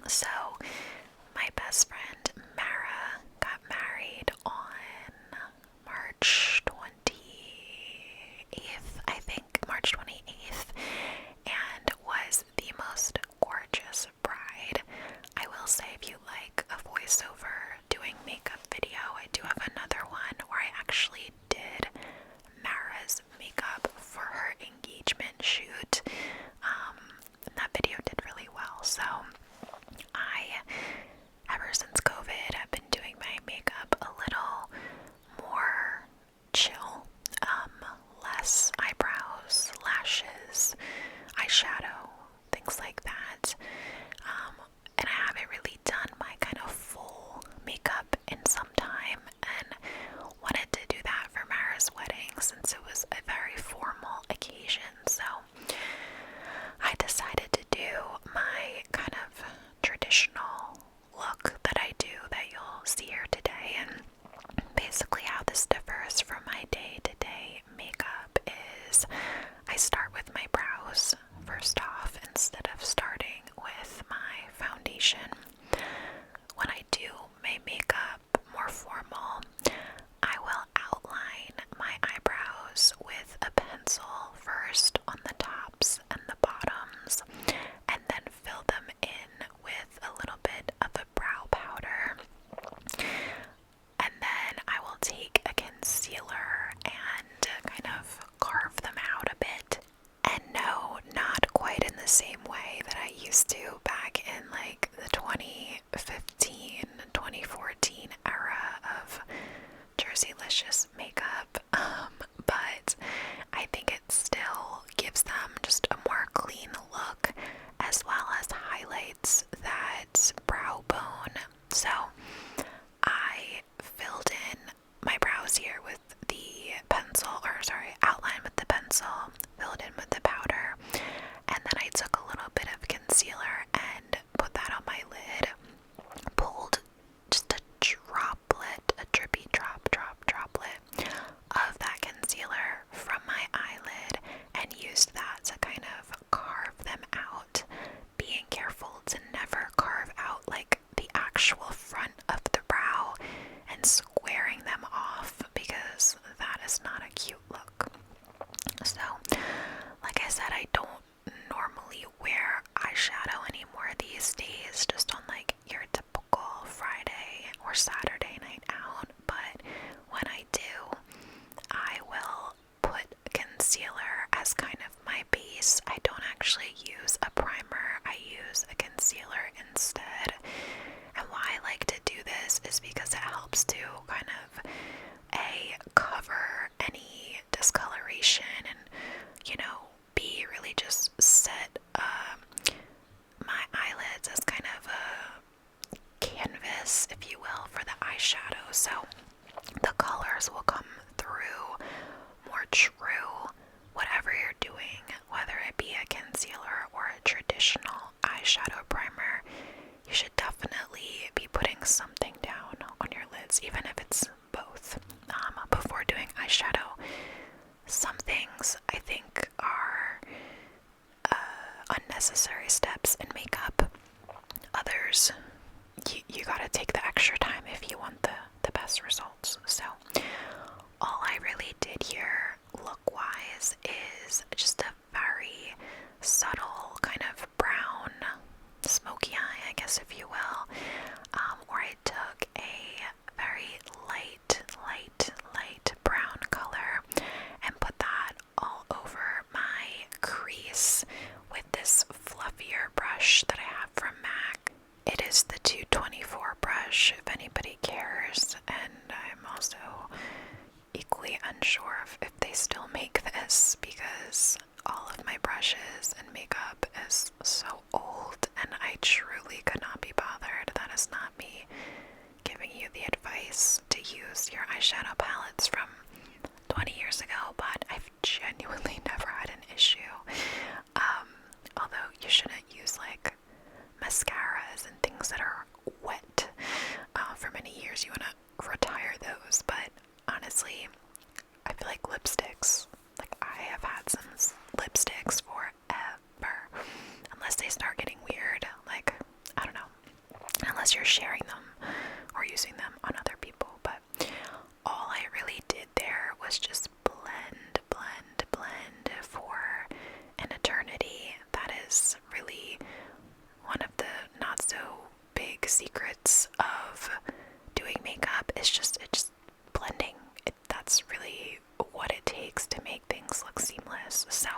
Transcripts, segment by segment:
So, my best friend Mara got married on March 28th, I think, March 28th, and was the most gorgeous bride. I will say, if you like a voiceover doing makeup video, I do have another one where I actually did Mara's makeup for her engagement shoot. And that video did really well. So ever since COVID, have been doing my makeup a little more chill, less eyebrows, lashes, eyeshadow, things like that. And I haven't really done my kind of full makeup in some time, and wanted to do that for Mara's wedding since it was a very formal occasion. So I decided to do my kind of traditional look that I do that you'll see here today. And basically how this differs from my day-to-day makeup is I start with my brows first off instead of starting with my foundation. When I do my makeup more formal, I will outline my eyebrows with a pencil first on the tops and the bottoms, and then fill them in with a little bit of a brow powder. And then I will take a concealer and kind of carve them out a bit. And no, not quite in the same way that I used to back in like the 2015, 2014 era of Jerseylicious makeup. But I think it still gives them just a more clean look, as well as highlights that brow bone. So I filled in my brows here with the pencil, outline with the pencil, filled in with the powder, and then I took a little bit of concealer and put that on my lid, pulled just a droplet, a drippy droplet of that concealer from my eyelid, and used that to kind of carve them out, being careful to never carve out like the actual front of the brow and squaring them off, because that is not a cute look. So, like I said, I don't normally wear eyeshadow anymore these days, just on like your typical Friday or Saturday night out, but when I do, I will put concealer as kind of my base. I don't actually use a primer, I use a concealer instead. And why I like to do this is because it helps to kind of cover any discoloration and, B, really just set my eyelids as kind of a canvas, if you will, for the eyeshadow. So the colors will come through more true, whatever you're doing, whether it be a concealer or a traditional eyeshadow primer. You should definitely be putting something down on your lids, even if it's both, before doing eyeshadow. Some things I think are unnecessary steps in makeup. Others, you gotta take the extra time if you want the best results. So all I really did here, look-wise, is just a very subtle kind of brown, smoky eye, I guess, if you will, where I took a very light brown color and put that all over my crease with this fluffier brush that I have from MAC. It is the 224 brush, if anybody cares, and I'm also equally unsure if they still make this, because all of my brushes and makeup is so old, and I truly could not be bothered. That is not me giving you the advice to use your eyeshadow palettes from 20 years ago, but I've genuinely never had an issue. Although you shouldn't use like mascaras and things that are wet for many years. You want to retire those, but honestly, I feel like lipsticks, like I have had some lipsticks forever, unless they start getting weird, like, I don't know, unless you're sharing them or using them on other people. But all I really did there was just blend, blend, blend for an eternity. That is really one of the not so big secrets of doing makeup. It's just blending. That's really what it takes to make things look seamless. So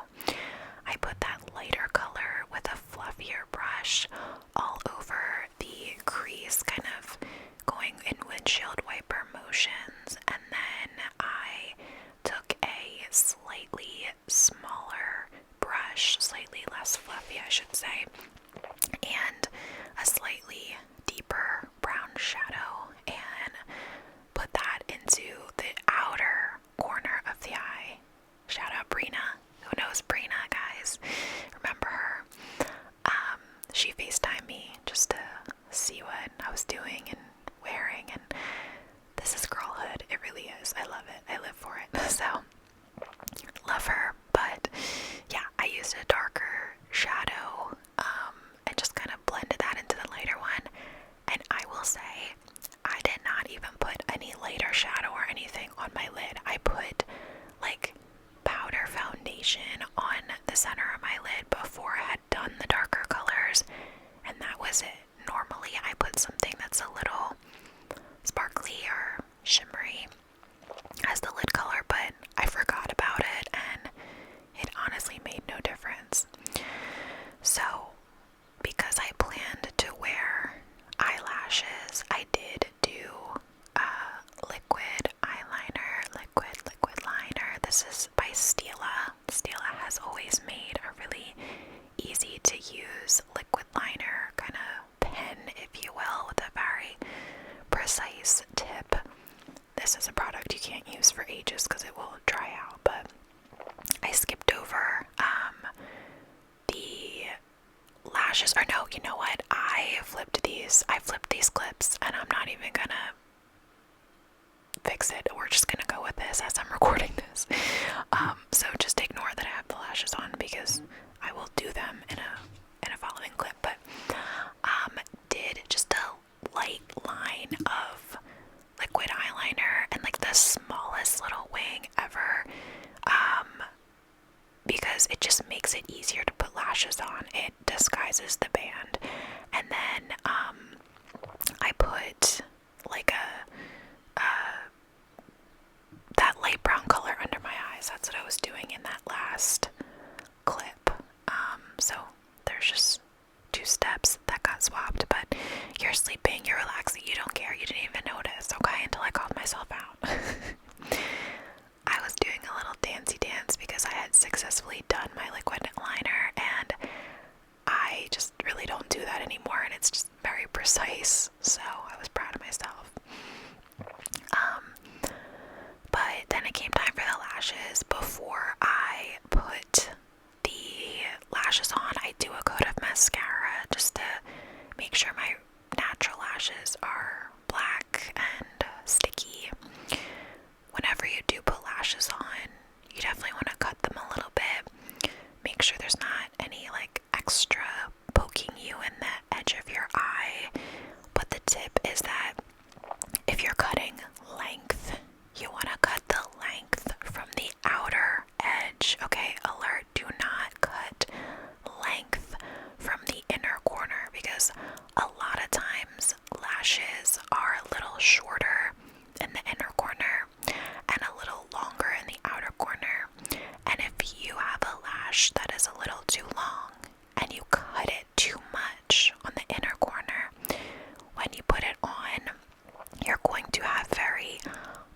I put that lighter color with a fluffier brush all over the crease, kind of going in windshield wiper motions, and then I took a slightly smaller brush, slightly less fluffy I should say, and a slightly deeper brown shadow, and put that into the outer corner of the eye. Shout out Brina. Who knows Brina, guys? Remember her? She FaceTimed me just to see what I was doing and wearing, and this is girlhood. It really is. I love it. I live for it. So, love her. But yeah, I used a darker shadow and just kind of blended that into the lighter one. And I will say, I did not even put any lighter shadow or anything on my lid. I put like powder foundation on the center of my lid before I had done the darker colors, and that was it. Normally I put something that's a little sparkly or shimmery as the lid color, but I forgot about it and it honestly made no difference. So because I planned to wear eyelashes, I did do liquid eyeliner, liquid liner. This is by Stila. Stila has always made a really easy to use liquid liner kind of pen, if you will, with a very precise tip. This is a product you can't use for ages because it will dry out, but I skipped over the lashes, or no, you know what, I flipped these clips, and I'm not even gonna fix it. We're just gonna go with this as I'm recording this. So just ignore that I have the lashes on because I will do them in a following clip. But did just a light line of liquid eyeliner and like the smallest little wing ever, because it just makes it easier to put lashes on. It disguises the band. And then I put like that light brown color under my eyes. That's what I was doing in that last clip. So there's just 2 steps that got swapped, but you're sleeping, you're relaxing, you don't care, you didn't even notice, okay, until I called myself out. I was doing a little dancey dance because I had successfully done my liquid liner, and I just really don't do that anymore, and it's just very precise, so I was proud of myself. But then it came time for the lashes. Before I put the lashes on, I do a coat of mascara just to make sure my natural lashes are black and sticky. Whenever you do put lashes on, you definitely want to cut them a little bit. Make sure there's not any like extra poking you in the edge of your eye. But the tip is that if you're cutting length, you want to cut the length from the outer edge. Okay, alert, do not cut length from the inner corner, because a lot of times lashes are a little shorter in the inner corner and a little longer in the outer corner. And if you have a lash that is a little too long and you cut it too much on the inner corner, when you put it on, you're going to have very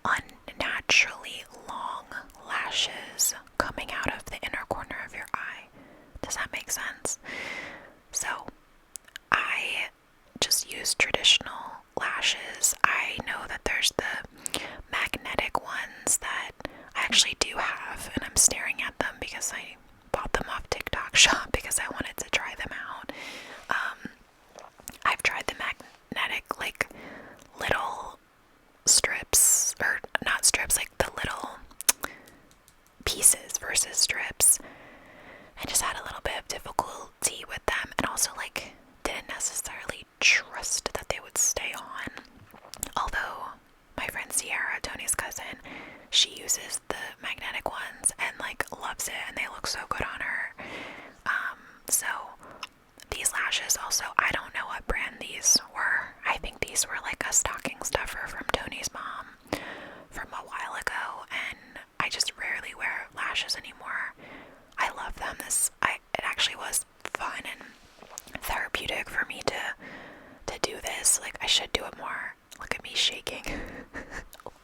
unnaturally long lashes coming out of the inner corner of your eye. Does that make sense? So I just use traditional lashes. I know that there's the magnetic ones that I actually do have, and I'm staring at them because I bought them off TikTok shop because I wanted to try them out. I've tried the magnetic, like little strips, or not strips, like the little pieces versus strips. I just had a little bit of difficulty with them, and also like didn't necessarily trust that they would a stocking stuffer from Tony's mom from a while ago, and I just rarely wear lashes anymore. I love them. It actually was fun and therapeutic for me to do this. Like, I should do it more. Look at me shaking.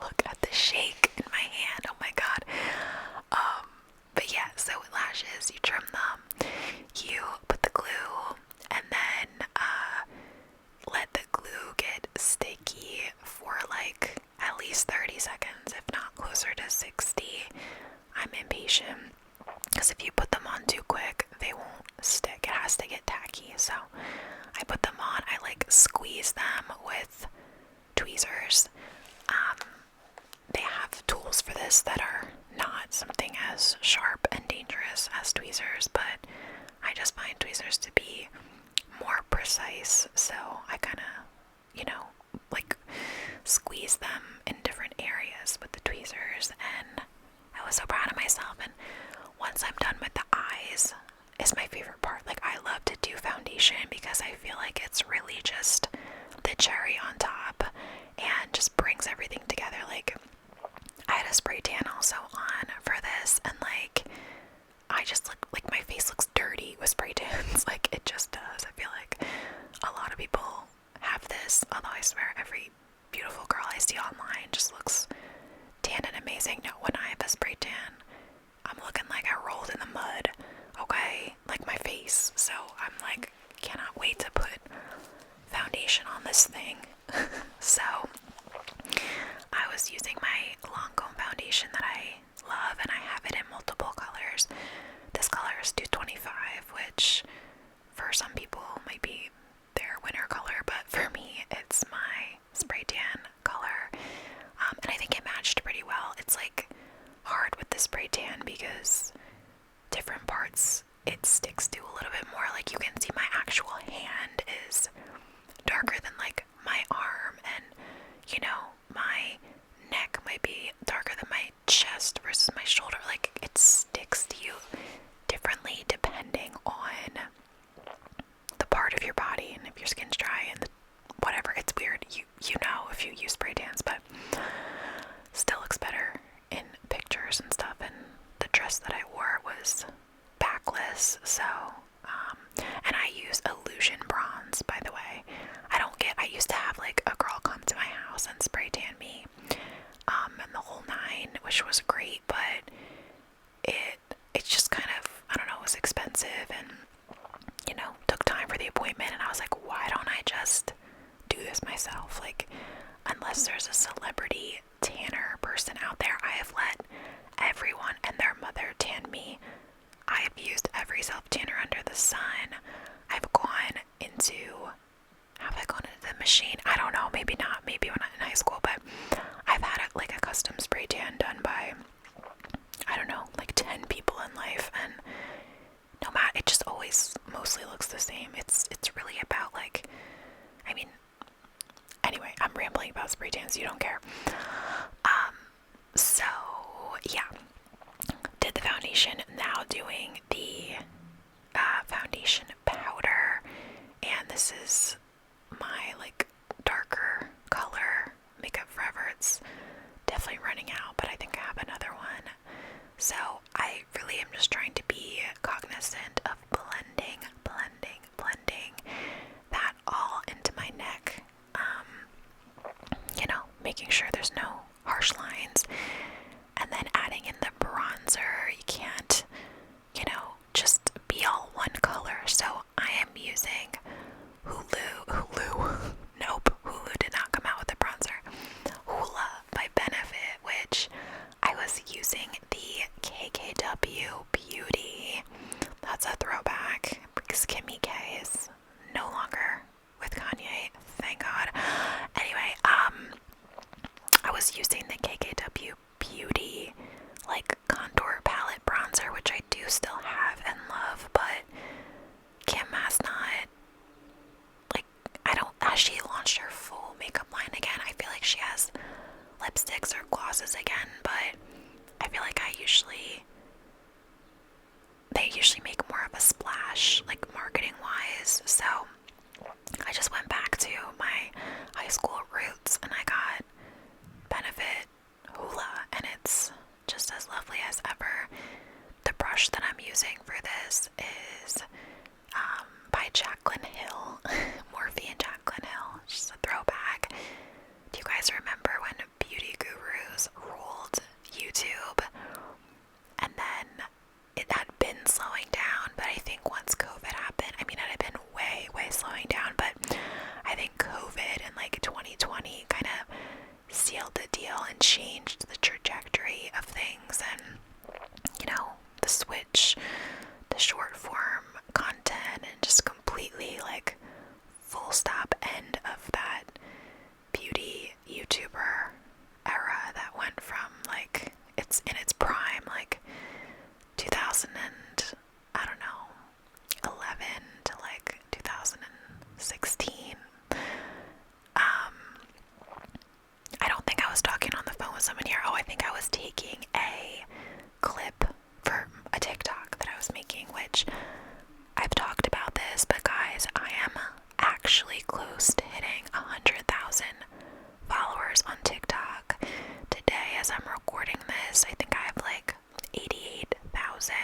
Look at the shake in my hand. Oh my god. But yeah, so with lashes, you trim them, you put the glue, and then let the glue get sticky for like at least 30 seconds, if not closer to 60. I'm impatient, because if you put them on too quick, they won't stick. It has to get tacky. So I put them on, I like squeeze them with tweezers. They have tools for this that are not something as sharp and dangerous as tweezers, but I just find tweezers to be more precise, so I kind of, like squeeze them in different areas with the tweezers, and I was so proud of myself. And once I'm done with the eyes is my favorite part. Like, I love to do foundation because I feel like it's really just the cherry on top and just brings everything together. Like, I had a spray tan also on for this, and like, I just look like my face looks dirty with spray tans. Like, it just does. I feel like a lot of people have this, although I swear every beautiful girl I see online just looks tan and amazing. No, when I have a spray tan, I'm looking like I rolled in the mud, okay? Like my face. So I'm like, cannot wait to put foundation on this thing. So I was using my Lancome foundation that I love, and I have it in multiple colors. This color is 225, which for some people might be their winter color, but for me it's my spray tan color. And I think it matched pretty well. It's like hard with the spray tan because different parts it sticks to a little bit more. Like, you can see my actual hand is darker than like my arm, and my neck might be darker than my chest versus my shoulder. Like, it sticks to you differently depending on the part of your body, and if your skin's dry and whatever. It's weird. You know if you use spray tans, but still looks better in pictures and stuff. And the dress that I wore was backless, so and I use Illusion Bronze, by the way. I used to have like a girl come to my house and spray tan me, and the whole nine, which was great, but it's just kind of, I don't know, it was expensive, and took time for the appointment, and I was like, why don't I just do this myself? Like, unless there's a celebrity tanner person out there, I have let everyone and their mother tan me. I've used every self-tanner under the sun. Have I gone into the machine? I don't know, maybe not, maybe when I'm in high school, but I've had like a custom spray tan done by, I don't know, like 10 people in life, and no matter, it just always mostly looks the same. It's really about like, I mean, anyway, I'm rambling about spray tans, you don't care. So yeah, did the foundation, now doing the foundation powder, and this is my like darker color Makeup Forever. It's definitely running out, but I think I have another one. So I really am just trying to be cognizant of blending that all into my neck. Making sure there's no harsh lines, and then adding in the bronzer. You can't, just be all one color. So I am using Hulu. Nope, Hulu did not come out with a bronzer. Hoola by Benefit, which I was using the KKW Beauty. That's a throwback because Kimmy K is no longer with Kanye, thank God. Anyway, I was using the KKW Beauty like contour palette bronzer, which I do still have and love, but Kim has not, like, has she launched her full makeup line again? I feel like she has lipsticks or glosses again, but I feel like they usually make more of a splash, like marketing wise, so I just went back to my high school roots someone here. Oh, I think I was taking a clip for a TikTok that I was making, which I've talked about this, but guys, I am actually close to hitting 100,000 followers on TikTok. Today, as I'm recording this, I think I have like 88,000,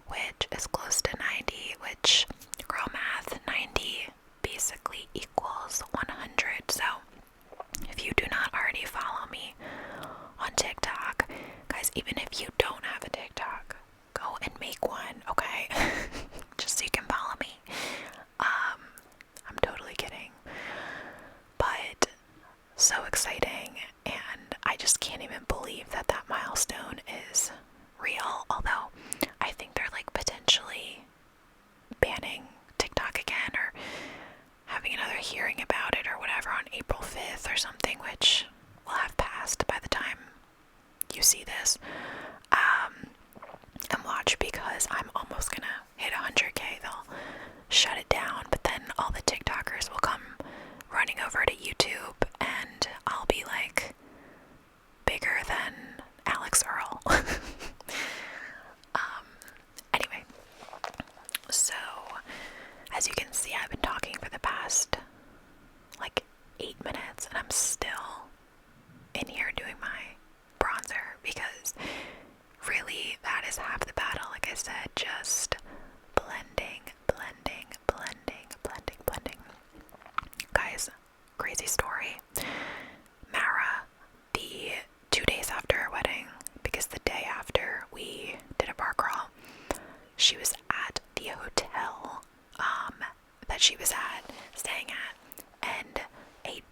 which is close to 90, which, girl math, 90 basically equals 100. So if you do not already follow me on TikTok, guys, even if you don't have a TikTok, go and make one, okay? Just so you can follow me. I'm totally kidding. But so exciting, and I just can't even believe that that milestone is real, although I think they're like potentially banning TikTok again or having another hearing about it or whatever on April 5th or something, which will have passed by the time you see this. And watch, because I'm almost gonna hit 100K. They'll shut it down, but then all the TikTokers will come running over to YouTube and I'll be like bigger than Alex Earl. Anyway, so as you can see, I've been talking for the past like 8 minutes and I'm still in here doing my bronzer, because really that is half the battle. Like I said, just blending. Guys, crazy story. Mara, the 2 days after her wedding, because the day after we did a bar crawl, she was at the hotel that she was staying at, and a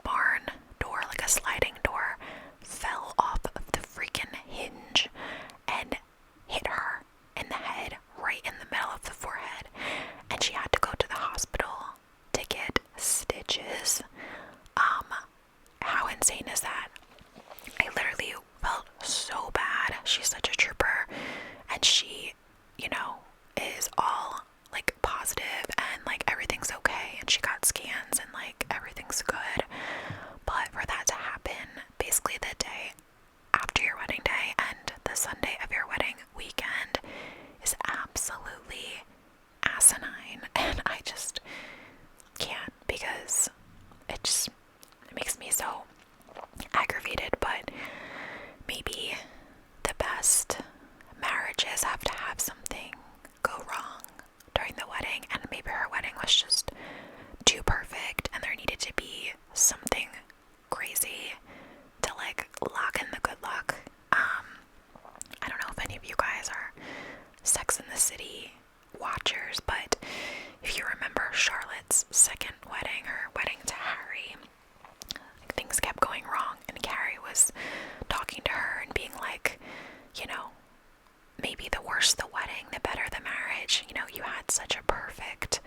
barn door, like a sliding door, fell off of the freaking hinge and hit her in the head, right in the middle of the forehead, and she had to go to the hospital to get stitches. How insane is that? I literally felt so bad. She's such a trooper, and she, is all like positive and like everything's okay, and she got scans and like everything's good. But for that to happen basically the day after your wedding day and the Sunday of your wedding weekend is absolutely asinine, and I just can't, because it makes me so aggravated. But maybe the best marriages have to have something go wrong during the wedding, and maybe her wedding was just too perfect and there needed to be something crazy to like lock in the good luck. I don't know if any of you guys are Sex and the City watchers, but if you remember Charlotte's second wedding, her wedding to Harry, things kept going wrong, and Carrie was talking to her and being like, maybe the worse the wedding, the better the marriage. You had such a perfect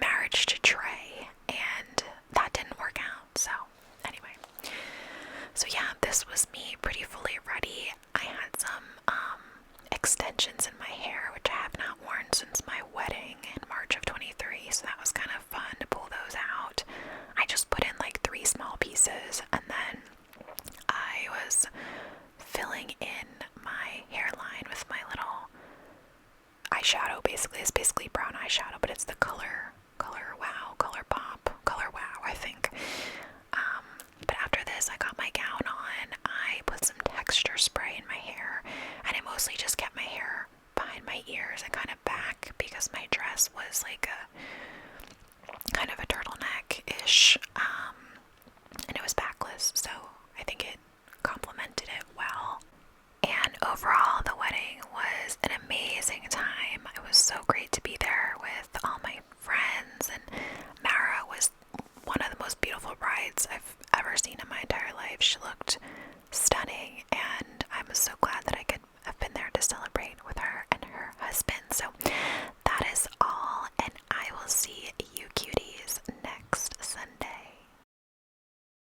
marriage to Trey, and that didn't work out. So anyway, yeah, this was me pretty fully ready. I had some extensions in my hair, which I have not worn since my wedding in March of 23, so that was kind of fun to pull those out. I just put in like 3 small pieces, and then I was filling in my hairline with my little eyeshadow. Basically, it's basically brown eyeshadow, but it's the color wow, I think. But after this, I got my gown on. I put some texture spray in my hair, and I mostly just kept my hair behind my ears and kind of back, because my dress was like a kind of a turtleneck-ish